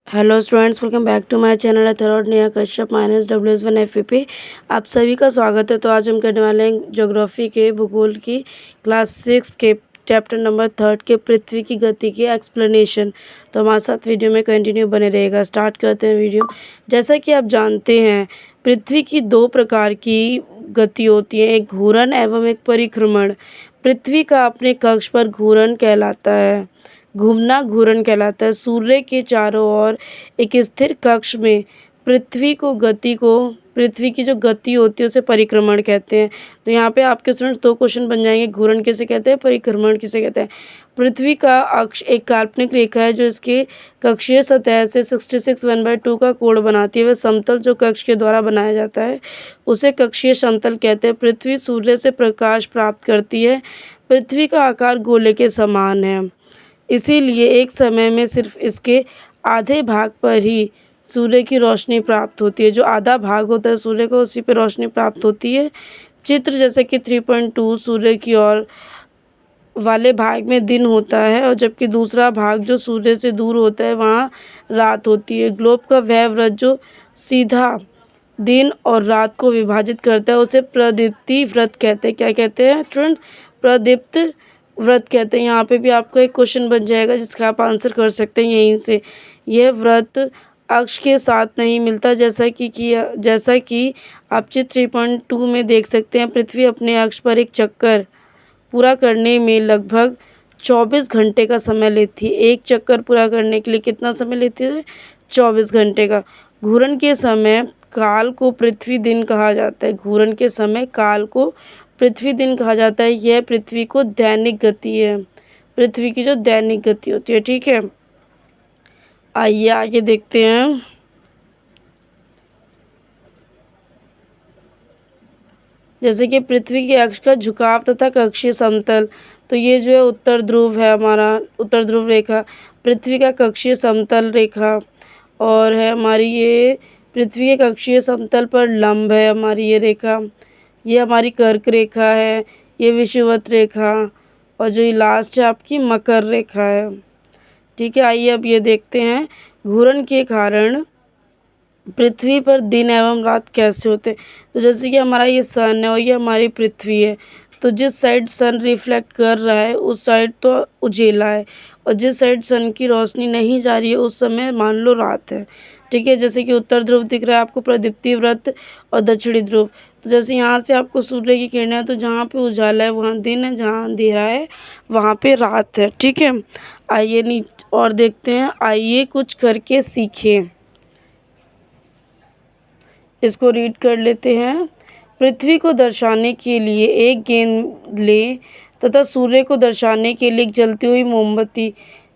Hello students, welcome back to my channel अथर्वड Neha Kashyap -WS1 FPP। आप सभी का स्वागत है। तो आज हम करने वाले हैं ज्योग्राफी के भूगोल की क्लास 6 के चैप्टर नंबर 3 के पृथ्वी की गति की एक्सप्लेनेशन। तो हमारे साथ वीडियो में कंटिन्यू बने रहेगा। स्टार्ट करते हैं वीडियो। जैसा कि आप जानते हैं, पृथ्वी की दो प्रकार की गति होती है, एक घूर्णन एवं एक परिक्रमण। पृथ्वी का अपने कक्ष पर घूर्णन कहलाता है, घूमना घूर्णन कहलाता है। सूर्य के चारों ओर एक स्थिर कक्ष में पृथ्वी की जो गति होती है उसे परिक्रमण कहते हैं। तो यहाँ पे आपके स्टूडेंट्स दो क्वेश्चन बन जाएंगे, घूर्णन किसे कहते हैं, परिक्रमण किसे कहते हैं। पृथ्वी का अक्ष एक काल्पनिक रेखा है जो इसके कक्षीय सतह से 66 1/2 का कोण बनाती है। वह समतल जो कक्ष के द्वारा बनाया जाता है उसे कक्षीय समतल कहते हैं। पृथ्वी सूर्य से प्रकाश प्राप्त करती है। पृथ्वी का आकार गोले के समान है, इसीलिए एक समय में सिर्फ इसके आधे भाग पर ही सूर्य की रोशनी प्राप्त होती है। जो आधा भाग होता है सूर्य को, उसी पे रोशनी प्राप्त होती है। चित्र जैसे कि 3.2 सूर्य की ओर वाले भाग में दिन होता है और जबकि दूसरा भाग जो सूर्य से दूर होता है वहाँ रात होती है। ग्लोब का वह वृत्त जो सीधा दिन और रात को विभाजित करता है उसे प्रदीप्ति वृत्त कहते हैं। क्या कहते हैं स्टूडेंट? प्रदीप्त व्रत कहते हैं। यहाँ पे भी आपको एक क्वेश्चन बन जाएगा जिसका आप आंसर कर सकते हैं यहीं से। यह व्रत अक्ष के साथ नहीं मिलता, जैसा कि आप चित्र 3.2 में देख सकते हैं। पृथ्वी अपने अक्ष पर एक चक्कर पूरा करने में लगभग 24 घंटे का समय लेती है। एक चक्कर पूरा करने के लिए कितना समय लेती है? 24 घंटे का। घूर्णन के समय काल को पृथ्वी दिन कहा जाता है। घूर्णन के समय काल को पृथ्वी दिन कहा जाता है। यह पृथ्वी को दैनिक गति है, पृथ्वी की जो दैनिक गति होती है। ठीक है, आइए आगे देखते हैं। जैसे कि पृथ्वी के अक्ष का झुकाव तथा कक्षीय समतल। तो ये जो है उत्तर ध्रुव है, हमारा उत्तर ध्रुव रेखा पृथ्वी का कक्षीय समतल रेखा, और है हमारी ये पृथ्वी के कक्षीय समतल पर लंब है हमारी ये रेखा। ये हमारी कर्क रेखा है, ये विषुवत रेखा, और जो ये लास्ट है आपकी मकर रेखा है। ठीक है, आइए अब ये देखते हैं घूर्णन के कारण पृथ्वी पर दिन एवं रात कैसे होते हैं। तो जैसे कि हमारा ये सन है और ये हमारी पृथ्वी है, तो जिस साइड सन रिफ्लेक्ट कर रहा है उस साइड तो उजेला है, और जिस साइड सन की रोशनी नहीं जा रही है उस समय मान लो रात है। ठीक है, जैसे कि उत्तर ध्रुव दिख रहा है आपको प्रदीप्ति व्रत, और दक्षिणी ध्रुव। तो जैसे यहाँ से आपको सूर्य की किरणें हैं, तो जहाँ पे उजाला है वहाँ दिन है, जहाँ अंधेरा है वहाँ पे रात है। ठीक है, आइए नीचे और देखते हैं। आइए कुछ करके सीखें, इसको रीड कर लेते हैं। पृथ्वी को दर्शाने के लिए एक गेंद लें तथा सूर्य को दर्शाने के लिए एक जलती हुई मोमबत्ती।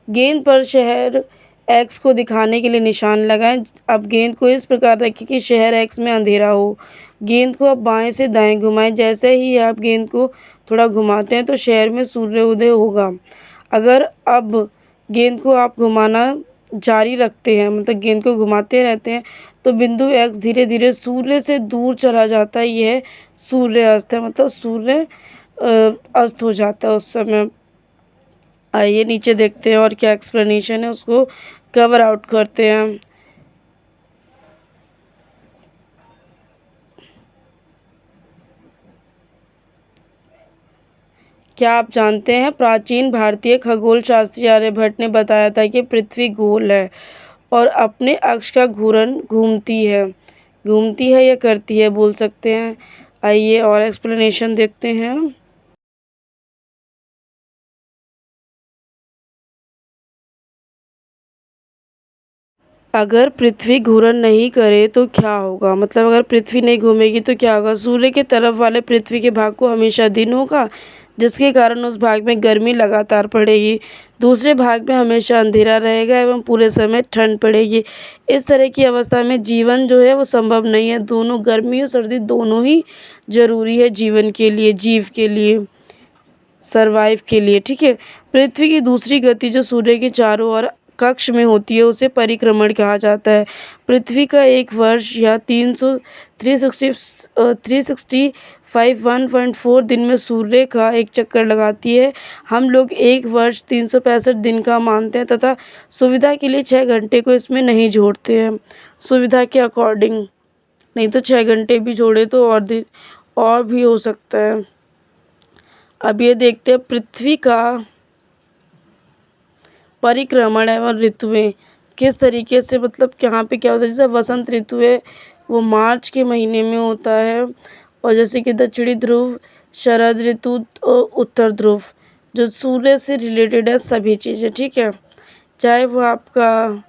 गेंद पर शहर एक्स को दिखाने के लिए निशान लगाएं। अब गेंद को इस प्रकार रखें कि शहर एक्स में अंधेरा हो। गेंद को अब बाएं से दाएं घुमाएं। जैसे ही आप गेंद को थोड़ा घुमाते हैं तो शहर में सूर्योदय होगा। अगर अब गेंद को आप घुमाना जारी रखते हैं, मतलब गेंद को घुमाते रहते हैं, तो बिंदु एक्स धीरे धीरे सूर्य से दूर चला जाता है। यह सूर्य अस्त है, मतलब सूर्य अस्त हो जाता है उस समय। आइए नीचे देखते हैं और क्या एक्सप्लेनेशन है, उसको कवर आउट करते हैं। क्या आप जानते हैं, प्राचीन भारतीय खगोल शास्त्री आर्यभट्ट ने बताया था कि पृथ्वी गोल है और अपने अक्ष का घूर्णन घूमती है या करती है बोल सकते हैं। आइए और एक्सप्लेनेशन देखते हैं। अगर पृथ्वी घूर्णन नहीं करे तो क्या होगा, मतलब अगर पृथ्वी नहीं घूमेगी तो क्या होगा? सूर्य के तरफ वाले पृथ्वी के भाग को हमेशा दिन होगा, जिसके कारण उस भाग में गर्मी लगातार पड़ेगी। दूसरे भाग में हमेशा अंधेरा रहेगा एवं पूरे समय ठंड पड़ेगी। इस तरह की अवस्था में जीवन जो है वो संभव नहीं है। दोनों, गर्मी और सर्दी दोनों ही जरूरी है जीवन के लिए, जीव के लिए, सरवाइव के लिए। ठीक है, पृथ्वी की दूसरी गति जो सूर्य के चारों ओर कक्ष में होती है उसे परिक्रमण कहा जाता है। पृथ्वी का एक वर्ष या 360 51.4 दिन में सूर्य का एक चक्कर लगाती है। हम लोग एक वर्ष 365 दिन का मानते हैं तथा सुविधा के लिए 6 घंटे को इसमें नहीं जोड़ते हैं, सुविधा के अकॉर्डिंग। नहीं तो 6 घंटे भी जोड़े तो और दिन और भी हो सकता है। अब ये देखते हैं पृथ्वी का परिक्रमण एवं ऋतुएं किस तरीके से, मतलब यहाँ पे क्या होता है। जैसे वसंत ऋतु है वो मार्च के महीने में होता है, और जैसे कि दक्षिणी ध्रुव, शरद ऋतु और उत्तर ध्रुव, जो सूर्य से रिलेटेड है सभी चीज़ें, ठीक है। चाहे वो आपका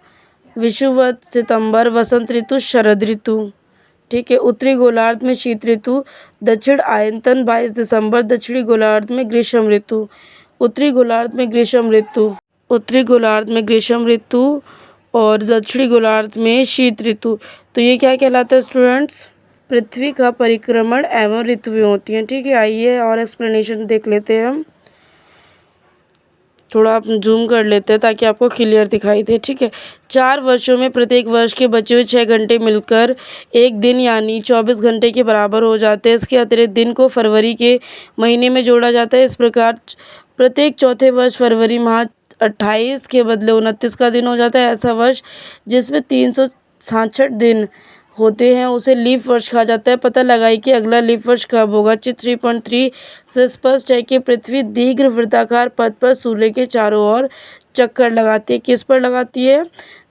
विषुवत सितंबर, वसंत ऋतु, शरद ऋतु, ठीक है। उत्तरी गोलार्ध में शीत ऋतु, दक्षिण आयतन 22 दिसंबर, दक्षिणी गोलार्ध में ग्रीष्म ऋतु, उत्तरी गोलार्ध में ग्रीष्म ऋतु, उत्तरी गोलार्ध में ग्रीष्म ऋतु और दक्षिणी गोलार्ध में शीत ऋतु। तो ये क्या कहलाता है स्टूडेंट्स, पृथ्वी का परिक्रमण एवं ऋतुएं होती हैं, ठीक है। आइए और एक्सप्लेनेशन देख लेते हैं हम। थोड़ा आप जूम कर लेते हैं ताकि आपको क्लियर दिखाई दे, ठीक है। 4 वर्षों में प्रत्येक वर्ष के बचे हुए 6 घंटे मिलकर एक दिन यानी 24 घंटे के बराबर हो जाते हैं। इसके अतिरिक्त दिन को फरवरी के महीने में जोड़ा जाता है। इस प्रकार प्रत्येक चौथे वर्ष फरवरी माह 28 के बदले 29 का दिन हो जाता है। ऐसा वर्ष जिसमें 366 दिन होते हैं उसे लीप वर्ष कहा जाता है। पता लगाइए कि अगला लीप वर्ष कब होगा। चित्र 3.3 से स्पष्ट है कि पृथ्वी दीर्घ वृत्ताकार पथ पर सूर्य के चारों ओर चक्कर लगाती है। किस पर लगाती है,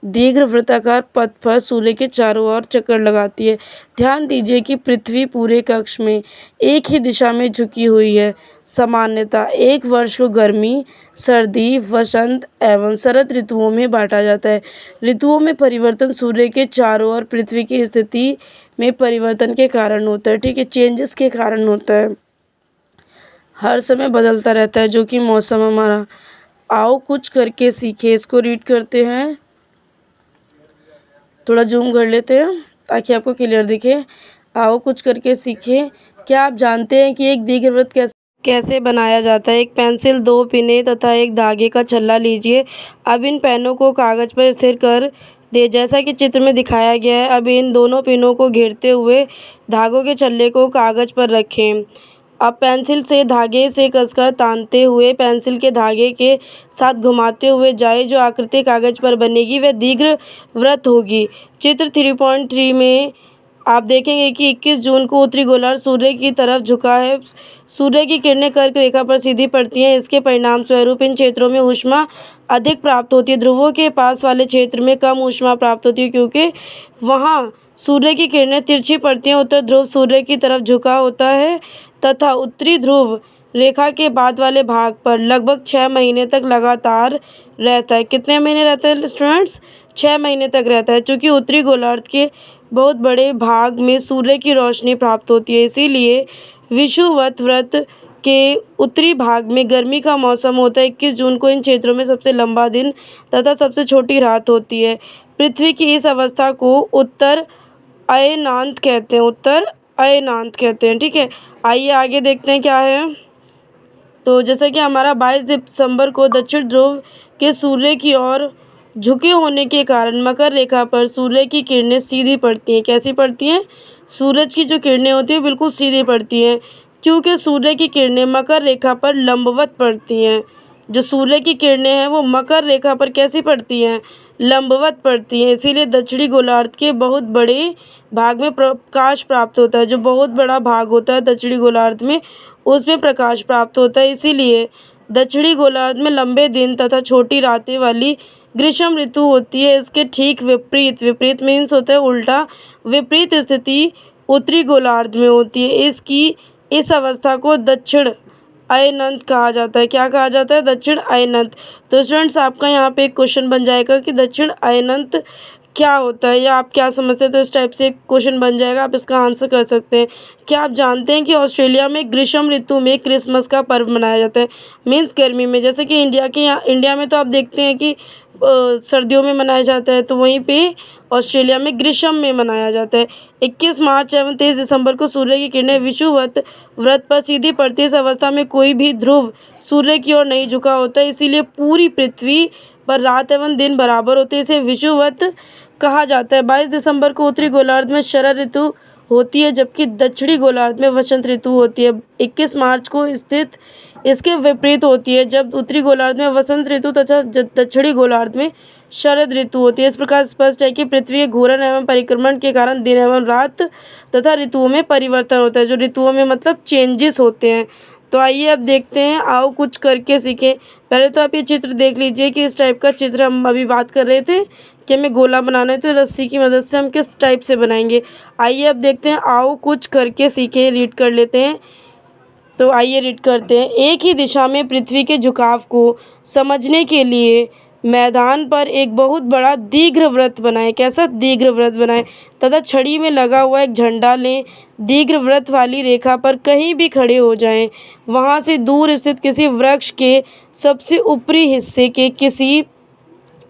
दीर्घ वृत्ताकार पथ पर सूर्य के चारों ओर चक्कर लगाती है। ध्यान दीजिए कि पृथ्वी पूरे कक्ष में एक ही दिशा में झुकी हुई है। सामान्यतः एक वर्ष को गर्मी, सर्दी, वसंत एवं शरद ऋतुओं में बांटा जाता है। ऋतुओं में परिवर्तन सूर्य के चारों ओर पृथ्वी की स्थिति में परिवर्तन के कारण होता है, ठीक है, चेंजेस के कारण होता है। हर समय बदलता रहता है जो कि मौसम हमारा। आओ कुछ करके सीखे, इसको रीड करते हैं। थोड़ा जूम कर लेते हैं ताकि आपको क्लियर दिखे। आओ कुछ करके सीखे। क्या आप जानते हैं कि एक दीर्घवृत्त कैसे बनाया जाता है। एक पेंसिल, 2 पिने तथा एक धागे का छल्ला लीजिए। अब इन पेनों को कागज पर स्थिर कर दे जैसा कि चित्र में दिखाया गया है। अब इन दोनों पिनों को घेरते हुए धागों के छल्ले को कागज पर रखें। अब पेंसिल से धागे से कसकर तानते हुए पेंसिल के धागे के साथ घुमाते हुए जाए। जो आकृति कागज पर बनेगी वह दीर्घवृत्त होगी। चित्र 3.3 में आप देखेंगे कि 21 जून को उत्तरी गोलार्ध सूर्य की तरफ झुका है। सूर्य की किरणें कर्क रेखा पर सीधी पड़ती हैं। इसके परिणाम स्वरूप इन क्षेत्रों में ऊष्मा अधिक प्राप्त होती है। ध्रुवों के पास वाले क्षेत्र में कम ऊष्मा प्राप्त होती है क्योंकि वहाँ सूर्य की किरणें तिरछी पड़ती हैं। उत्तर ध्रुव सूर्य की तरफ झुका होता है तथा उत्तरी ध्रुव रेखा के बाद वाले भाग पर लगभग 6 महीने तक लगातार रहता है। कितने महीने रहता है स्टूडेंट्स, 6 महीने तक रहता है। चूँकि उत्तरी गोलार्ध के बहुत बड़े भाग में सूर्य की रोशनी प्राप्त होती है, इसीलिए विषुवत वृत्त के उत्तरी भाग में गर्मी का मौसम होता है। 21 जून को इन क्षेत्रों में सबसे लंबा दिन तथा सबसे छोटी रात होती है। पृथ्वी की इस अवस्था को उत्तर अयनांत कहते हैं, उत्तर अयनांत कहते हैं, ठीक है। आइए आगे देखते हैं क्या है। तो जैसा कि हमारा 22 दिसंबर को दक्षिण ध्रुव के सूर्य की ओर झुके होने के कारण मकर रेखा पर सूर्य की किरणें सीधी पड़ती हैं। कैसी पड़ती हैं, सूरज की जो किरणें होती हैं बिल्कुल सीधी पड़ती हैं क्योंकि सूर्य की किरणें मकर रेखा पर लंबवत पड़ती हैं। जो सूर्य की किरणें हैं वो मकर रेखा पर कैसी पड़ती हैं, लंबवत पड़ती हैं। इसीलिए दक्षिणी गोलार्ध के बहुत बड़े भाग में प्रकाश प्राप्त होता है। जो बहुत बड़ा भाग होता है दक्षिणी गोलार्ध में उसमें प्रकाश प्राप्त होता है। इसीलिए दक्षिणी गोलार्ध में लंबे दिन तथा छोटी रातें वाली ग्रीष्म ऋतु होती है। इसके ठीक विपरीत, विपरीत मीन्स होता है उल्टा, विपरीत स्थिति उत्तरी गोलार्ध में होती है। इसकी इस अवस्था को दक्षिण अयनंत कहा जाता है। क्या कहा जाता है, दक्षिण अयनंत। तो स्टूडेंट्स आपका यहाँ पे एक क्वेश्चन बन जाएगा कि दक्षिण अयनंत क्या होता है या आप क्या समझते हैं। तो इस टाइप से एक क्वेश्चन बन जाएगा, आप इसका आंसर कर सकते हैं। क्या आप जानते हैं कि ऑस्ट्रेलिया में ग्रीष्म ऋतु में क्रिसमस का पर्व मनाया जाता है, मीन्स गर्मी में। जैसे कि इंडिया में तो आप देखते हैं कि सर्दियों में मनाया जाता है, तो वहीं पे ऑस्ट्रेलिया में ग्रीष्म में मनाया जाता है। 21 मार्च एवं 23 दिसंबर को सूर्य की किरणें विषुवत वृत्त पर सीधी पड़ती है। इस अवस्था में कोई भी ध्रुव सूर्य की ओर नहीं झुका होता है, इसीलिए पूरी पृथ्वी पर रात एवं दिन बराबर होते हैं। इसे विषुवत कहा जाता है। 22 दिसंबर को उत्तरी गोलार्ध में शरद ऋतु होती है, जबकि दक्षिणी गोलार्ध में वसंत ऋतु होती है। 21 मार्च को स्थित इसके विपरीत होती है, जब उत्तरी गोलार्ध में वसंत ऋतु तथा दक्षिणी गोलार्ध में शरद ऋतु होती है। इस प्रकार स्पष्ट है कि पृथ्वी के घूर्णन एवं परिक्रमण के कारण दिन एवं रात तथा ऋतुओं में परिवर्तन होता है। जो ऋतुओं में मतलब चेंजेस होते हैं। तो आइए अब देखते हैं, आओ कुछ करके सीखें। पहले तो आप ये चित्र देख लीजिए कि इस टाइप का चित्र हम अभी बात कर रहे थे कि हमें गोला बनाना है, तो रस्सी की मदद से हम किस टाइप से बनाएंगे। आइए अब देखते हैं, आओ कुछ करके सीखें। रीड कर लेते हैं। तो आइए रीड करते हैं। एक ही दिशा में पृथ्वी के झुकाव को समझने के लिए मैदान पर एक बहुत बड़ा दीर्घवृत्त बनाएं। कैसा दीर्घवृत्त बनाएं? तथा छड़ी में लगा हुआ एक झंडा लें। दीर्घवृत्त वाली रेखा पर कहीं भी खड़े हो जाएं। वहां से दूर स्थित किसी वृक्ष के सबसे ऊपरी हिस्से के किसी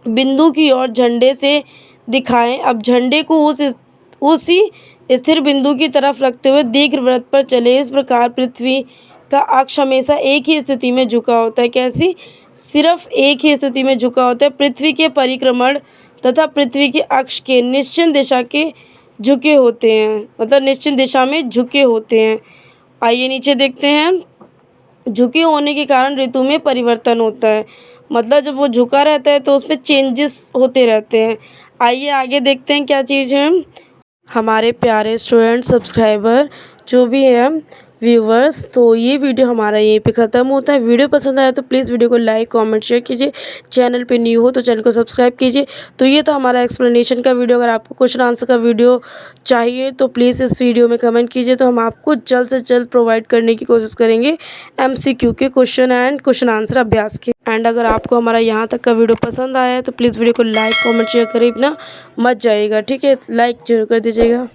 बिंदु की ओर झंडे से दिखाएं। अब झंडे को उसी स्थिर बिंदु की तरफ रखते हुए दीर्घवृत्त पर चले। इस प्रकार पृथ्वी का अक्ष हमेशा एक ही स्थिति में झुका होता है। कैसी? सिर्फ एक ही स्थिति में झुका होता है। पृथ्वी के परिक्रमण तथा पृथ्वी के अक्ष के निश्चित दिशा के झुके होते हैं, मतलब निश्चित दिशा में झुके होते हैं। आइए नीचे देखते हैं। झुके होने के कारण ऋतु में परिवर्तन होता है, मतलब जब वो झुका रहता है तो उसमें चेंजेस होते रहते हैं। आइए आगे देखते हैं क्या चीज़ है। हमारे प्यारे स्टूडेंट, सब्सक्राइबर, जो भी है व्यूवर्स, तो ये वीडियो हमारा यहीं पे ख़त्म होता है। वीडियो पसंद आया तो प्लीज़ वीडियो को लाइक कमेंट शेयर कीजिए। चैनल पे न्यू हो तो चैनल को सब्सक्राइब कीजिए। तो ये था हमारा एक्सप्लेनेशन का वीडियो। अगर आपको क्वेश्चन आंसर का वीडियो चाहिए तो प्लीज़ इस वीडियो में कमेंट कीजिए, तो हम आपको जल्द से जल्द प्रोवाइड करने की कोशिश करेंगे MCQ के क्वेश्चन एंड क्वेश्चन आंसर अभ्यास के। एंड अगर आपको हमारा यहाँ तक का वीडियो पसंद आया है तो प्लीज़ वीडियो को लाइक कमेंट शेयर करें, ना मत जाइएगा, ठीक है? लाइक जरूर कर दीजिएगा।